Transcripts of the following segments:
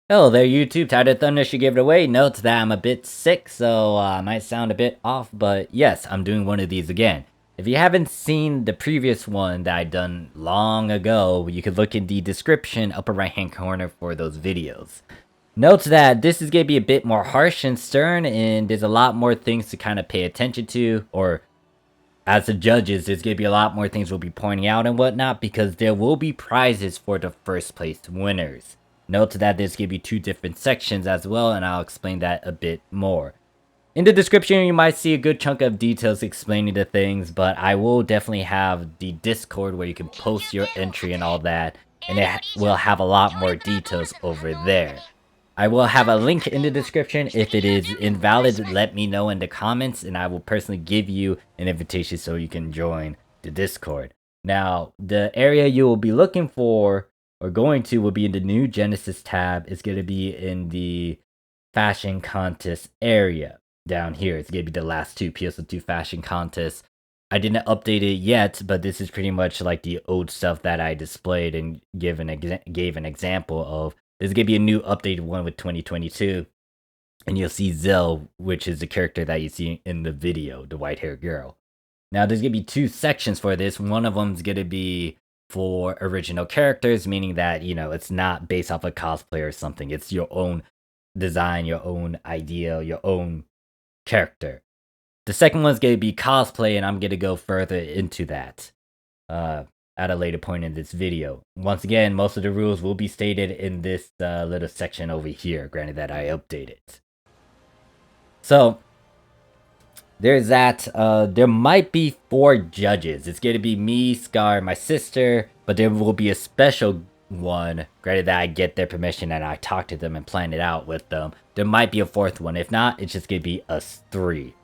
Hello there, YouTube. Tired of Thunder should give it away. Note that I'm a bit sick, so I might sound a bit off, but yes, I'm doing one of these again. If you haven't seen the previous one that I done long ago, you could look in the description upper right hand corner for those videos. Note that this is going to be a bit more harsh and stern, and there's a lot more things to kind of pay attention to, or as the judges, there's going to be a lot more things we'll be pointing out and whatnot, because there will be prizes for the first place winners. Note that there's going to be two different sections as well, and I'll explain that a bit more. In the description, you might see a good chunk of details explaining the things, but I will definitely have the Discord where you can post your entry and all that, and it will have a lot more details over there. I will have a link in the description. If it is invalid, let me know in the comments, and I will personally give you an invitation so you can join the Discord. Now, the area you will be looking for or going to will be in the new Genesis tab. It's going to be in the fashion contest area down here. It's going to be the last two PSO2 fashion contests. I didn't update it yet, but this is pretty much like the old stuff that I displayed and gave an example of. There's going to be a new updated one with 2022. And you'll see Zell, which is the character that you see in the video, the white-haired girl. Now, there's going to be two sections for this. One of them is going to be for original characters, meaning that, you know, it's not based off a cosplay or something. It's your own design, your own idea, your own character. The second one's going to be cosplay, and I'm going to go further into that at a later point in this video. Once again, most of the rules will be stated in this little section over here, granted that I updated. So, there's that. There might be 4 judges. It's going to be me, Scar, my sister, but there will be a special one, granted that I get their permission and I talk to them and plan it out with them. There might be a 4th one. If not, it's just going to be us 3.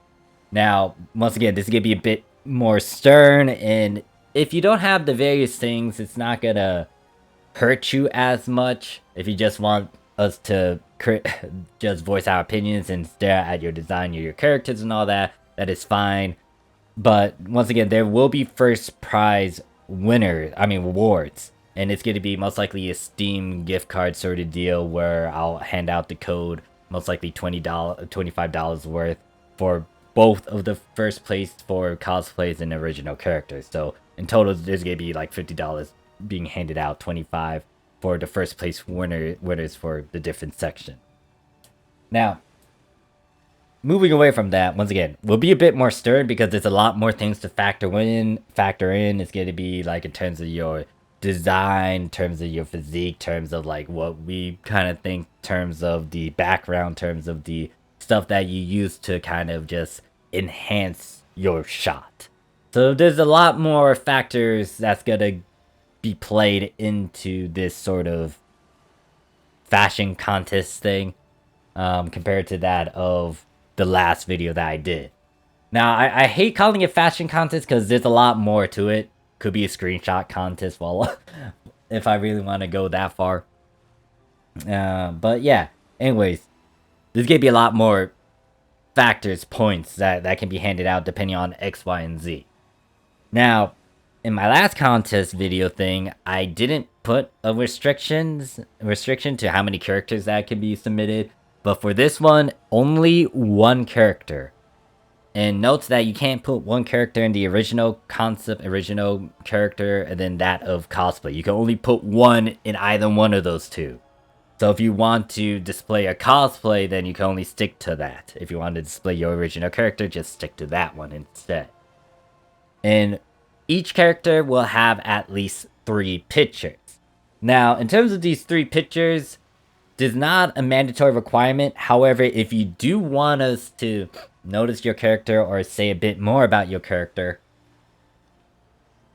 Now, once again, this is going to be a bit more stern, and if you don't have the various things, it's not going to hurt you as much. If you just want us to just voice our opinions and stare at your design, your characters and all that, that is fine. But once again, there will be first prize rewards. And it's going to be most likely a Steam gift card sort of deal where I'll hand out the code, most likely $25 worth for both of the first place for cosplays and original characters. So in total, there's going to be like $50 being handed out, 25 for the first place winners for the different section. Now, moving away from that, once again, we'll be a bit more stern because there's a lot more things to factor in. It's going to be like in terms of your design, in terms of your physique, in terms of like what we kind of think, in terms of the background, in terms of the stuff that you use to kind of just enhance your shot. So there's a lot more factors that's gonna be played into this sort of fashion contest thing compared to that of the last video that I did. Now, I hate calling it fashion contest because there's a lot more to it. Could be a screenshot contest, well, if I really want to go that far. But yeah, anyways, there's gonna be a lot more factors, points that can be handed out depending on X, Y, and Z. Now, in my last contest video thing, I didn't put a restriction to how many characters that can be submitted. But for this one, only 1 character. And note that you can't put 1 character in the original concept, original character, and then that of cosplay. You can only put 1 in either one of those 2. So if you want to display a cosplay, then you can only stick to that. If you want to display your original character, just stick to that one instead. And each character will have at least 3 pictures. Now, in terms of these 3 pictures, there's not a mandatory requirement. However, if you do want us to notice your character or say a bit more about your character,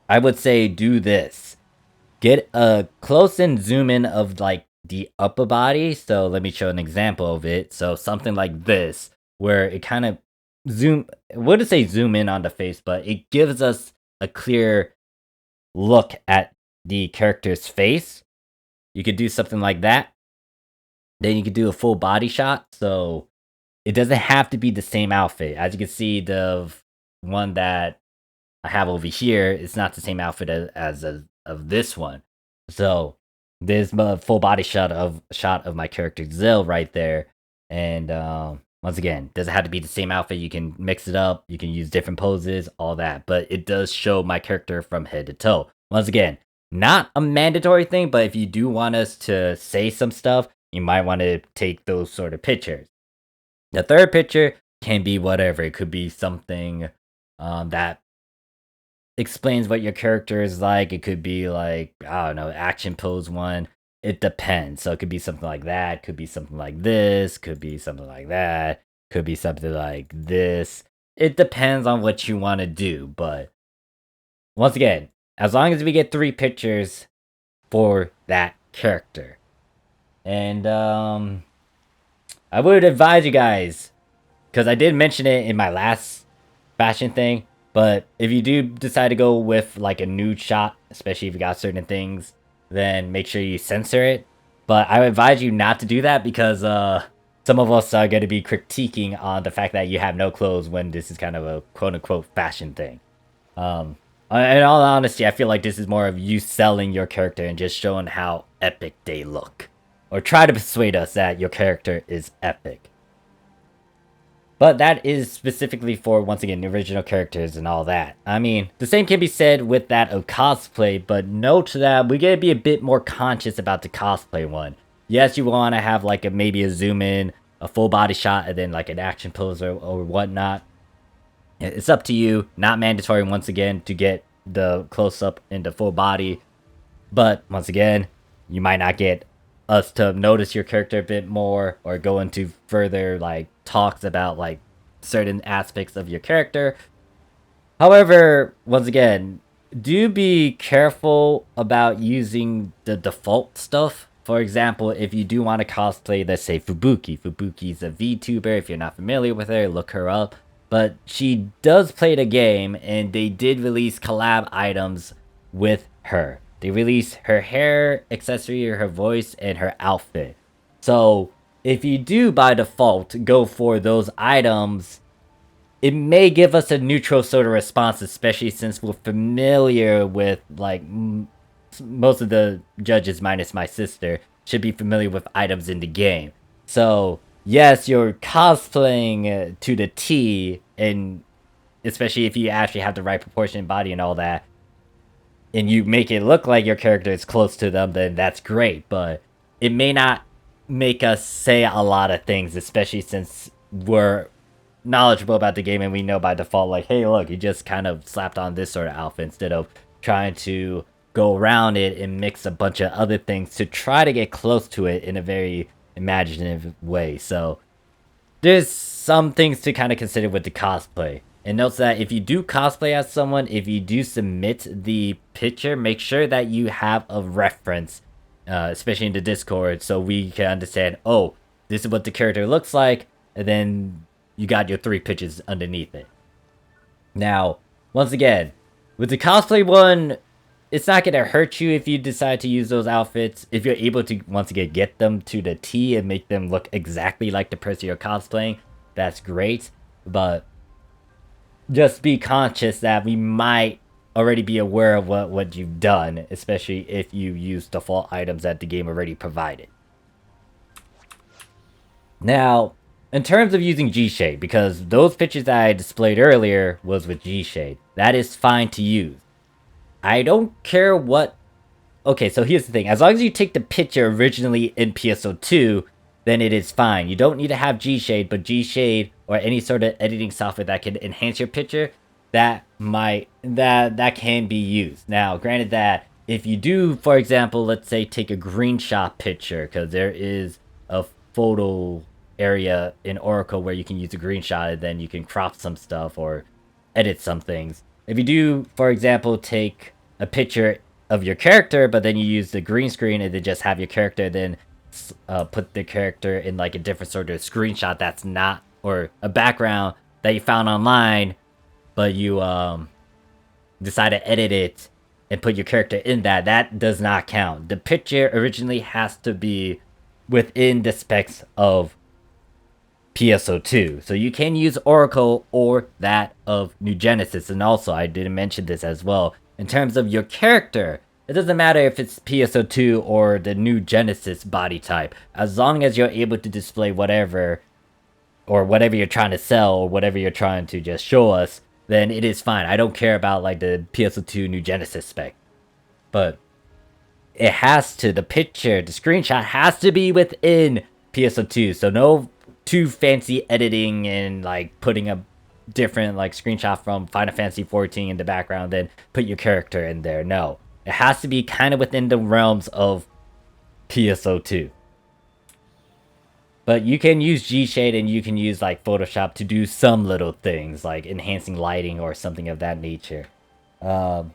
I would say do this. Get a close-in zoom-in of like the upper body. So let me show an example of it. So something like this, where it kind of wouldn't say zoom in on the face, but it gives us a clear look at the character's face. You could do something like that. Then you could do a full body shot. So it doesn't have to be the same outfit. As you can see, the one that I have over here, it's not the same outfit as of this one. So There's a full body shot of my character Zill right there. And once again, doesn't have to be the same outfit. You can mix it up. You can use different poses, all that. But it does show my character from head to toe. Once again, not a mandatory thing, but if you do want us to say some stuff, you might want to take those sort of pictures. The third picture can be whatever. It could be something that explains what your character is like. It could be like, I don't know, action pose one. It depends. So it could be something like that, could be something like this, could be something like that, could be something like this. It depends on what you want to do. But once again, as long as we get 3 pictures for that character. And I would advise you guys, because I did mention it in my last fashion thing, but if you do decide to go with like a nude shot, especially if you got certain things, then make sure you censor it. But I would advise you not to do that because some of us are going to be critiquing on the fact that you have no clothes when this is kind of a quote-unquote fashion thing. In all honesty, I feel like this is more of you selling your character and just showing how epic they look. Or try to persuade us that your character is epic. But that is specifically for, once again, the original characters and all that. I mean, the same can be said with that of cosplay, but note that we gotta be a bit more conscious about the cosplay one. Yes, you want to have like maybe a zoom in, a full body shot, and then like an action pose or whatnot. It's up to you. Not mandatory, once again, to get the close-up into full body. But, once again, you might not get us to notice your character a bit more or go into further like talks about like certain aspects of your character. However, once again, do be careful about using the default stuff. For example, if you do want to cosplay, let's say Fubuki's a VTuber. If you're not familiar with her, look her up. But she does play the game, and they did release collab items with her. They released her hair, accessory, her voice, and her outfit. So, if you do by default go for those items, it may give us a neutral sort of response, especially since we're familiar with, like, most of the judges, minus my sister, should be familiar with items in the game. So, yes, you're cosplaying to the T, and especially if you actually have the right proportion body and all that, and you make it look like your character is close to them, then that's great. But it may not make us say a lot of things, especially since we're knowledgeable about the game and we know by default, like, hey, look, you just kind of slapped on this sort of outfit instead of trying to go around it and mix a bunch of other things to try to get close to it in a very imaginative way. So there's some things to kind of consider with the cosplay. And note that if you do cosplay as someone, if you do submit the picture, make sure that you have a reference, especially in the Discord, so we can understand, oh, this is what the character looks like, and then you got your 3 pictures underneath it. Now, once again, with the cosplay one, it's not going to hurt you if you decide to use those outfits. If you're able to, once again, get them to the T and make them look exactly like the person you're cosplaying, that's great. But just be conscious that we might already be aware of what you've done, especially if you use default items that the game already provided. Now, in terms of using G-Shade, because those pictures that I displayed earlier was with G-Shade, that is fine to use. I don't care what... Okay, so here's the thing. As long as you take the picture originally in PSO2, then it is fine. You don't need to have G-Shade, but G-Shade or any sort of editing software that can enhance your picture, that can be used. Now, granted that if you do, for example, let's say take a screenshot picture, because there is a photo area in Oracle where you can use a screenshot and then you can crop some stuff or edit some things. If you do, for example, take a picture of your character, but then you use the green screen and then just have your character then put the character in like a different sort of screenshot that's not, or a background that you found online, but you decide to edit it and put your character in that does not count. The picture originally has to be within the specs of PSO2. So you can use Oracle or that of New Genesis. And also, I didn't mention this as well, in terms of your character, It doesn't matter if it's PSO2 or the new Genesis body type. As long as you're able to display whatever, or whatever you're trying to sell, or whatever you're trying to just show us, then it is fine. I don't care about like the PSO2 new Genesis spec. But it has to, the picture, the screenshot has to be within PSO2. So no too fancy editing and like putting a different like screenshot from Final Fantasy 14 in the background, then put your character in there. No. It has to be kind of within the realms of PSO2. But you can use G-Shade and you can use like Photoshop to do some little things like enhancing lighting or something of that nature. I'm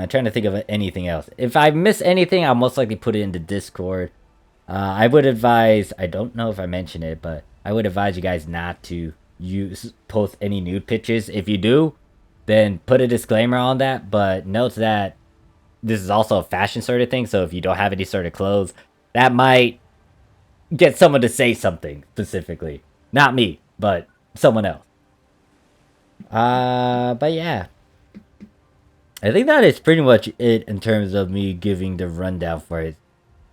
trying to think of anything else. If I miss anything, I'll most likely put it into Discord. I would advise, I don't know if I mentioned it, but I would advise you guys not to post any nude pictures. If you do, then put a disclaimer on that, but note that this is also a fashion sort of thing, so if you don't have any sort of clothes, that might get someone to say something specifically. Not me, but someone else. But yeah. I think that is pretty much it in terms of me giving the rundown for it.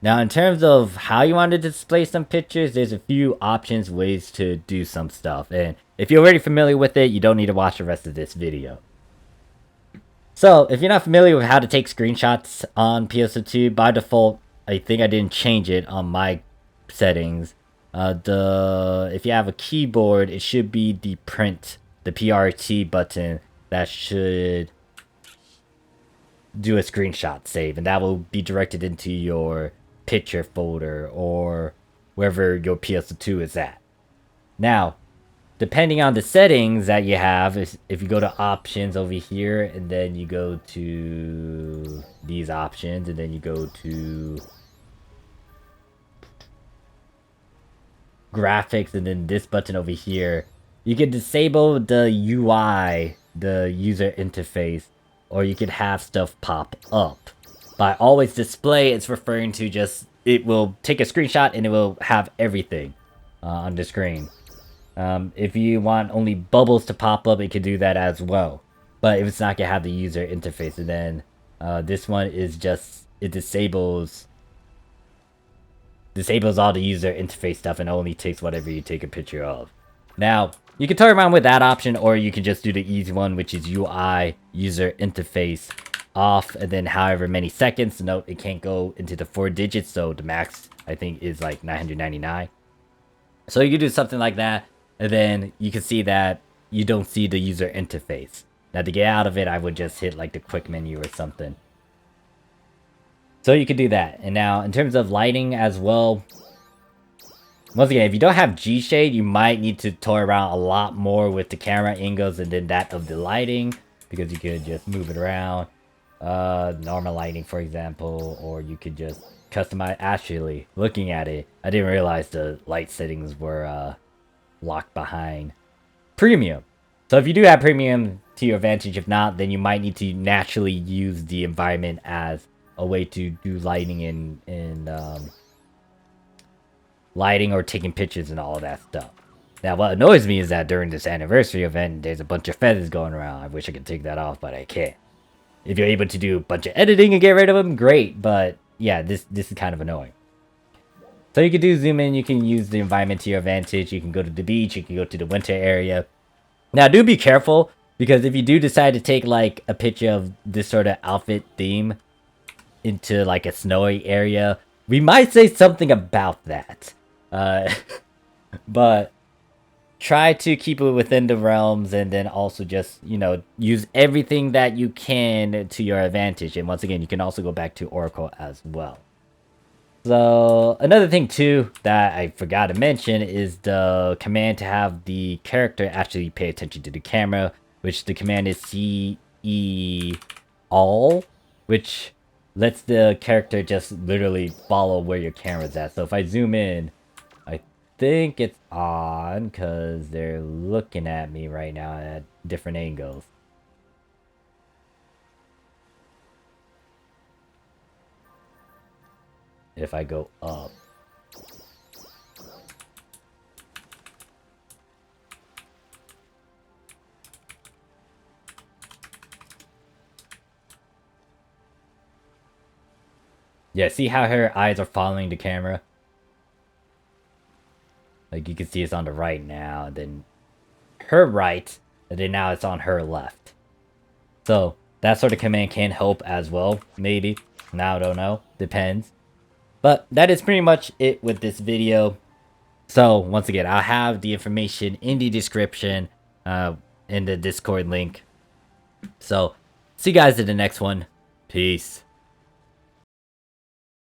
Now, in terms of how you want to display some pictures, there's a few options, ways to do some stuff. And if you're already familiar with it, you don't need to watch the rest of this video. So, if you're not familiar with how to take screenshots on PSO2, by default, I think I didn't change it on my settings. If you have a keyboard, it should be the print, the PRT button that should do a screenshot save, and that will be directed into your picture folder or wherever your PSO2 is at. Now, depending on the settings that you have, if you go to options over here and then you go to these options and then you go to graphics and then this button over here, you can disable the UI, the user interface, or you could have stuff pop up. By always display, it's referring to just, it will take a screenshot and it will have everything on the screen. If you want only bubbles to pop up, it can do that as well. But if it's not gonna have the user interface, and then this one is just, it disables all the user interface stuff and only takes whatever you take a picture of. Now, you can toy around with that option, or you can just do the easy one, which is UI, user interface, off, and then however many seconds. Note, it can't go into the 4 digits, so the max, I think, is like 999. So you can do something like that, and then you can see that you don't see the user interface. Now, to get out of it, I would just hit like the quick menu or something. So you can do that. And now, in terms of lighting as well, once again, if you don't have G-Shade, you might need to toy around a lot more with the camera angles and then that of the lighting, because you could just move it around. Normal lighting, for example, or you could just customize. Actually, looking at it, I didn't realize the light settings were locked behind premium. So if you do have premium, to your advantage. If not, then you might need to naturally use the environment as a way to do lighting and lighting or taking pictures and all of that stuff. Now, what annoys me is that during this anniversary event, there's a bunch of feathers going around. I wish I could take that off, but I can't. If you're able to do a bunch of editing and get rid of them, great. But yeah, this is kind of annoying. So you can do zoom in, you can use the environment to your advantage. You can go to the beach, you can go to the winter area. Now, do be careful, because if you do decide to take like a picture of this sort of outfit theme into like a snowy area, we might say something about that. But try to keep it within the realms, and then also just, you know, use everything that you can to your advantage. And once again, you can also go back to Oracle as well. So another thing too that I forgot to mention is the command to have the character actually pay attention to the camera, which the command is CE all, which lets the character just literally follow where your camera's at. So if I zoom in, I think it's on because they're looking at me right now at different angles. If I go up, Yeah, see how her eyes are following the camera? Like, you can see it's on the right now, and then her right, and then now it's on her left. So, that sort of command can help as well, maybe. Now, I don't know. Depends. But that is pretty much it with this video. So, once again, I'll have the information in the description, in the Discord link. So, see you guys in the next one. Peace.